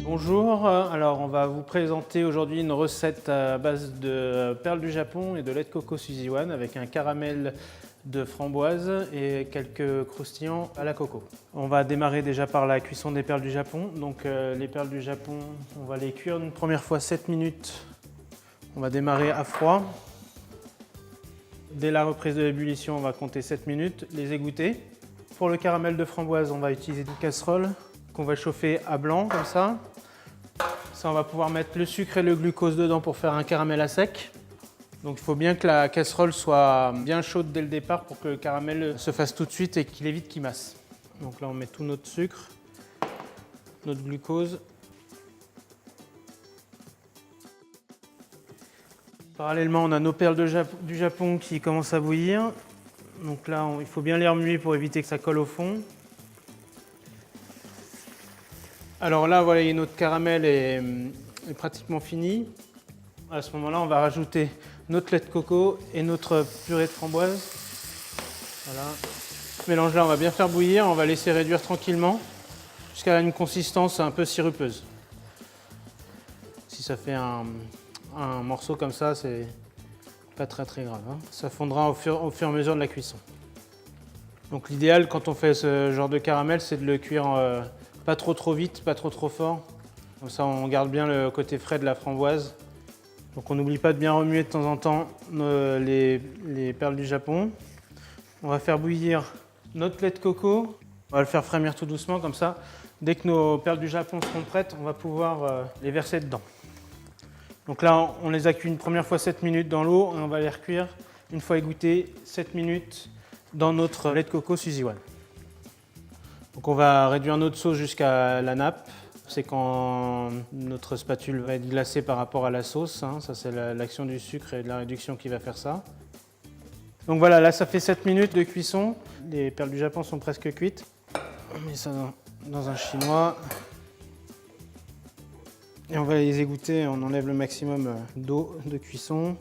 Bonjour, alors on va vous présenter aujourd'hui une recette à base de perles du Japon et de lait de coco Suzy One avec un caramel de framboise et quelques croustillants à la coco. On va démarrer déjà par la cuisson des perles du Japon. Donc les perles du Japon, on va les cuire une première fois 7 minutes. On va démarrer à froid. Dès la reprise de l'ébullition, on va compter 7 minutes, les égoutter. Pour le caramel de framboise, on va utiliser une casserole qu'on va chauffer à blanc comme ça. Ça, on va pouvoir mettre le sucre et le glucose dedans pour faire un caramel à sec. Donc il faut bien que la casserole soit bien chaude dès le départ pour que le caramel se fasse tout de suite et qu'il évite qu'il masse. Donc là, on met tout notre sucre, notre glucose. Parallèlement, on a nos perles du Japon qui commencent à bouillir. Donc là, il faut bien les remuer pour éviter que ça colle au fond. Alors là, voilà, notre caramel est pratiquement fini. À ce moment-là, on va rajouter notre lait de coco et notre purée de framboise. Voilà. Ce mélange-là, on va bien faire bouillir, on va laisser réduire tranquillement jusqu'à une consistance un peu sirupeuse. Si ça fait un morceau comme ça, c'est pas très grave, hein. Ça fondra au fur et à mesure de la cuisson. Donc l'idéal quand on fait ce genre de caramel, c'est de le cuire pas trop vite, pas trop fort. Comme ça, on garde bien le côté frais de la framboise. Donc on n'oublie pas de bien remuer de temps en temps les perles du Japon. On va faire bouillir notre lait de coco. On va le faire frémir tout doucement comme ça. Dès que nos perles du Japon seront prêtes, on va pouvoir les verser dedans. Donc là, on les a cuits une première fois 7 minutes dans l'eau et on va les recuire une fois égouttés 7 minutes dans notre lait de coco Suzy One. Donc on va réduire notre sauce jusqu'à la nappe. C'est quand notre spatule va être glacée par rapport à la sauce, hein. Ça, c'est l'action du sucre et de la réduction qui va faire ça. Donc voilà, là, ça fait 7 minutes de cuisson. Les perles du Japon sont presque cuites. On met ça dans un chinois. Et on va les égoutter, on enlève le maximum d'eau de cuisson.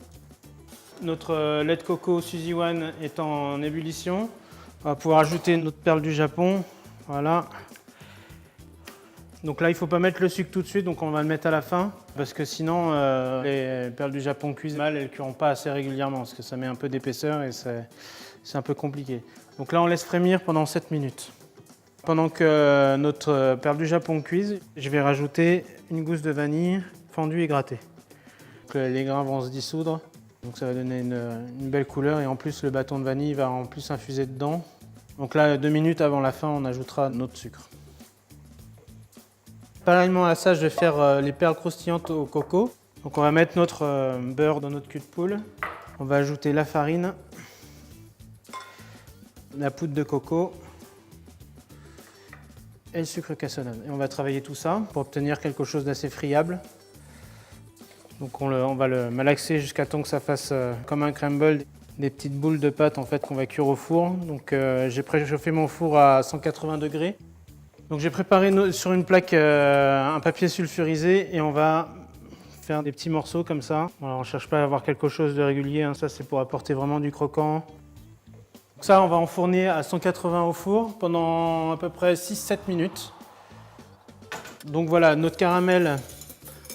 Notre lait de coco Suzy One est en ébullition. On va pouvoir ajouter notre perle du Japon. Voilà. Donc là, il ne faut pas mettre le sucre tout de suite, donc on va le mettre à la fin. Parce que sinon, les perles du Japon cuisent mal, elles ne cuiront pas assez régulièrement, parce que ça met un peu d'épaisseur et c'est un peu compliqué. Donc là, on laisse frémir pendant 7 minutes. Pendant que notre perle du Japon cuise, je vais rajouter une gousse de vanille fendue et grattée. Donc les grains vont se dissoudre, donc ça va donner une belle couleur et en plus le bâton de vanille va en plus infuser dedans. Donc là, 2 minutes avant la fin, on ajoutera notre sucre. Parallèlement à ça, je vais faire les perles croustillantes au coco. Donc on va mettre notre beurre dans notre cul de poule. On va ajouter la farine, la poudre de coco et le sucre cassonade. Et on va travailler tout ça pour obtenir quelque chose d'assez friable. Donc on va le malaxer jusqu'à temps que ça fasse comme un crumble, des petites boules de pâte en fait qu'on va cuire au four. Donc j'ai préchauffé mon four à 180 degrés. Donc j'ai préparé sur une plaque un papier sulfurisé et on va faire des petits morceaux comme ça. Alors, on ne cherche pas à avoir quelque chose de régulier, hein. Ça c'est pour apporter vraiment du croquant. Donc ça, on va enfourner à 180 au four pendant à peu près 6-7 minutes. Donc voilà, notre caramel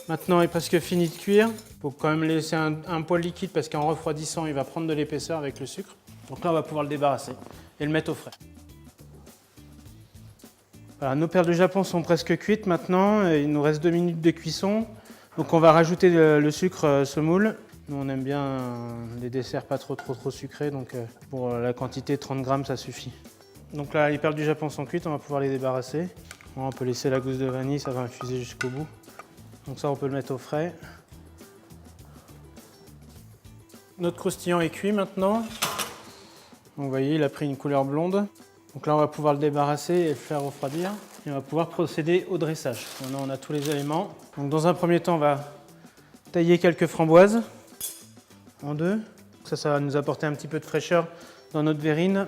maintenant est presque fini de cuire. Il faut quand même laisser un poil liquide parce qu'en refroidissant, il va prendre de l'épaisseur avec le sucre. Donc là, on va pouvoir le débarrasser et le mettre au frais. Voilà, nos perles du Japon sont presque cuites maintenant. Il nous reste 2 minutes de cuisson. Donc on va rajouter le sucre semoule. Nous, on aime bien les desserts pas trop sucrés, donc pour la quantité 30 grammes, ça suffit. Donc là, les perles du Japon sont cuites, on va pouvoir les débarrasser. On peut laisser la gousse de vanille, ça va infuser jusqu'au bout. Donc ça, on peut le mettre au frais. Notre croustillant est cuit maintenant. Donc, vous voyez, il a pris une couleur blonde. Donc là, on va pouvoir le débarrasser et le faire refroidir. Et on va pouvoir procéder au dressage. Maintenant, on a tous les éléments. Donc dans un premier temps, on va tailler quelques framboises en deux. Ça va nous apporter un petit peu de fraîcheur dans notre verrine.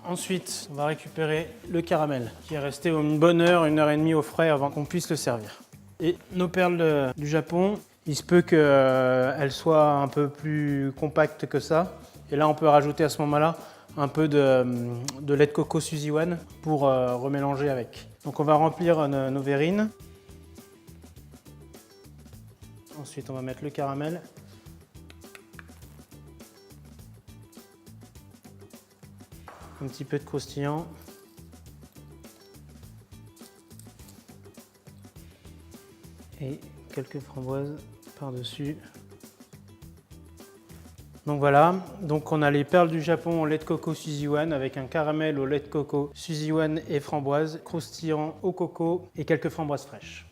Ensuite, on va récupérer le caramel qui est resté une bonne heure, 1h30 au frais avant qu'on puisse le servir. Et nos perles du Japon, il se peut qu'elles soient un peu plus compactes que ça. Et là, on peut rajouter à ce moment-là un peu de lait de coco Suzy One pour remélanger avec. Donc on va remplir nos verrines. Ensuite, on va mettre le caramel. Un petit peu de croustillant. Et quelques framboises par-dessus. Donc voilà, donc on a les perles du Japon au lait de coco Suzy One avec un caramel au lait de coco Suzy One et framboise, croustillant au coco et quelques framboises fraîches.